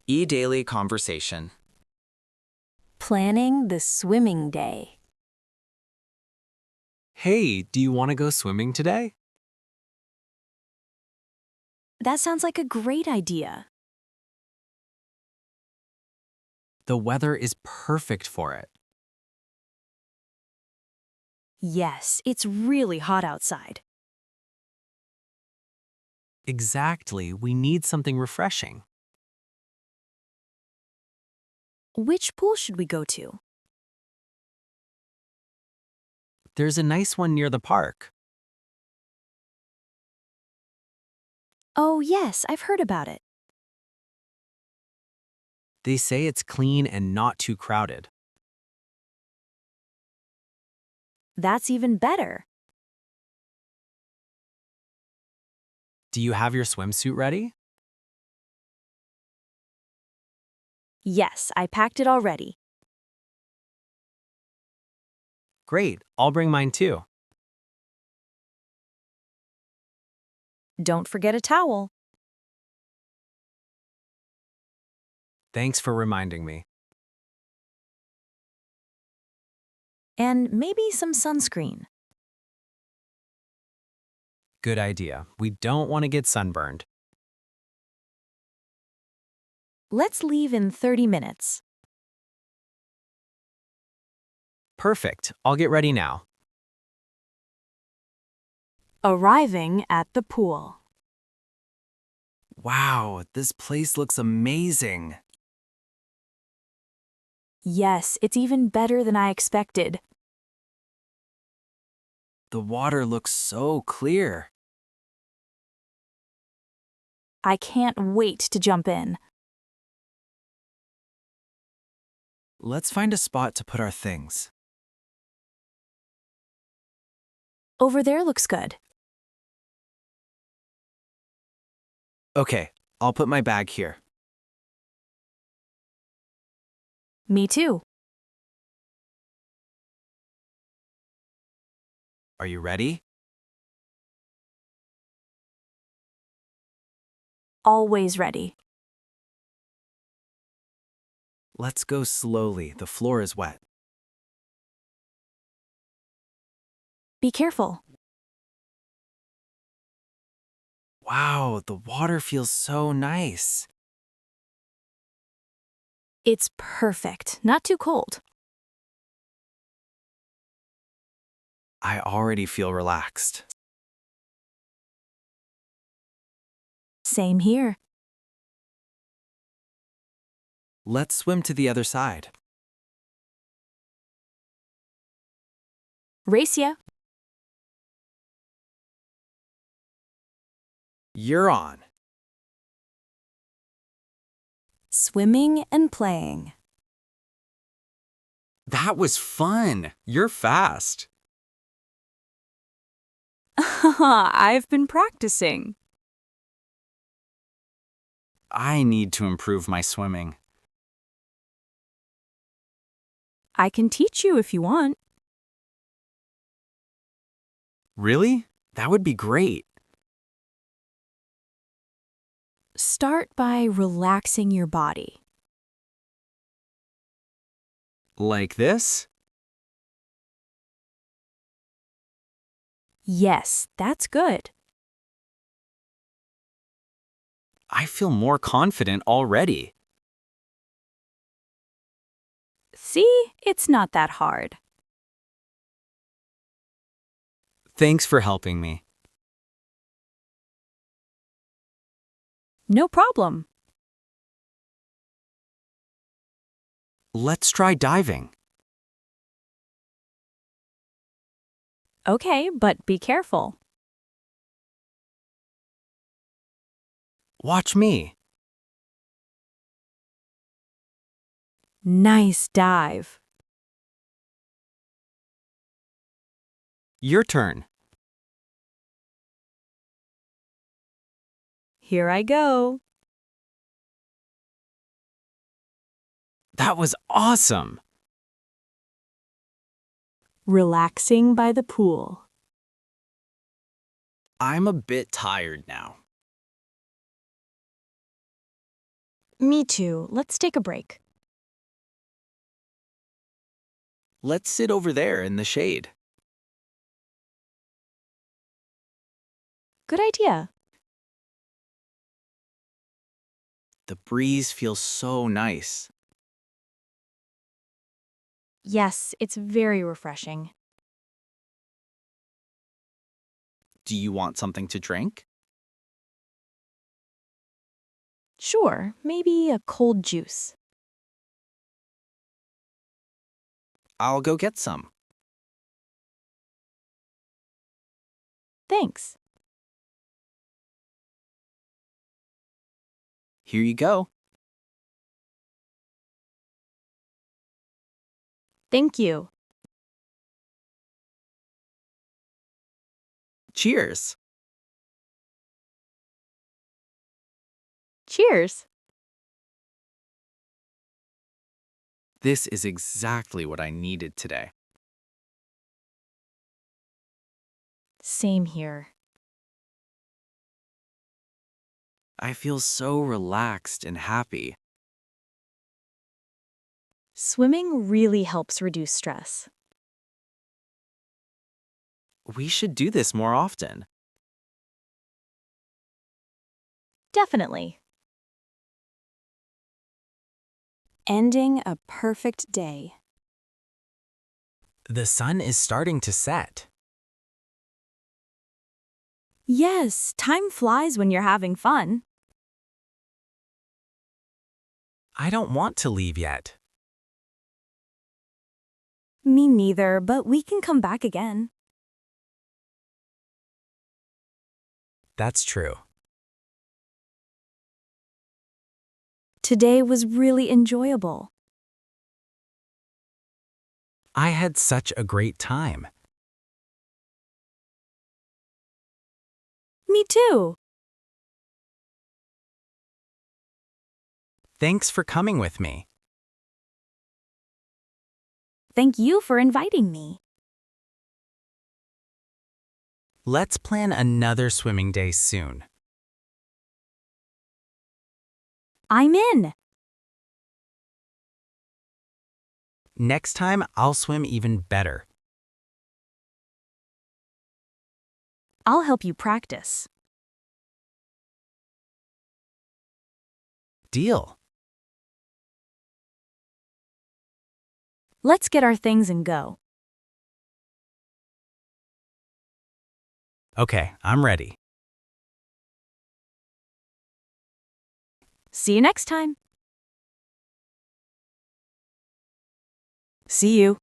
EDaily conversation. Planning the swimming day. Hey, do you want to go swimming today? That sounds like a great idea. The weather is perfect for it. Yes, it's really hot outside. Exactly, we need something refreshing. Which pool should we go to? There's a nice one near the park. Oh, yes, I've heard about it. They say it's clean and not too crowded. That's even better. Do you have your swimsuit ready? Yes, I packed it already. Great, I'll bring mine too. Don't forget a towel. Thanks for reminding me. And maybe some sunscreen. Good idea. We don't want to get sunburned. Let's leave in 30 minutes. Perfect, I'll get ready now. Arriving at the pool. Wow, this place looks amazing. Yes, it's even better than I expected. The water looks so clear. I can't wait to jump in. Let's find a spot to put our things. Over there looks good. Okay, I'll put my bag here. Me too. Are you ready? Always ready. Let's go slowly. The floor is wet. Be careful. Wow, the water feels so nice. It's perfect, not too cold. I already feel relaxed. Same here. Let's swim to the other side. Race ya. You're on. Swimming and playing. That was fun. You're fast. I've been practicing. I need to improve my swimming. I can teach you if you want. Really? That would be great. Start by relaxing your body. Like this? Yes, that's good. I feel more confident already. See, it's not that hard. Thanks for helping me. No problem. Let's try diving. Okay, but be careful. Watch me. Nice dive. Your turn. Here I go. That was awesome. Relaxing by the pool. I'm a bit tired now. Me too. Let's take a break. Let's sit over there in the shade. Good idea. The breeze feels so nice. Yes, it's very refreshing. Do you want something to drink? Sure, maybe a cold juice. I'll go get some. Thanks. Here you go. Thank you. Cheers. Cheers. This is exactly what I needed today. Same here. I feel so relaxed and happy. Swimming really helps reduce stress. We should do this more often. Definitely. Ending a perfect day. The sun is starting to set. Yes, time flies when you're having fun. I don't want to leave yet. Me neither, but we can come back again. That's true. Today was really enjoyable. I had such a great time. Me too. Thanks for coming with me. Thank you for inviting me. Let's plan another swimming day soon. I'm in. Next time, I'll swim even better. I'll help you practice. Deal. Let's get our things and go. Okay, I'm ready. See you next time. See you.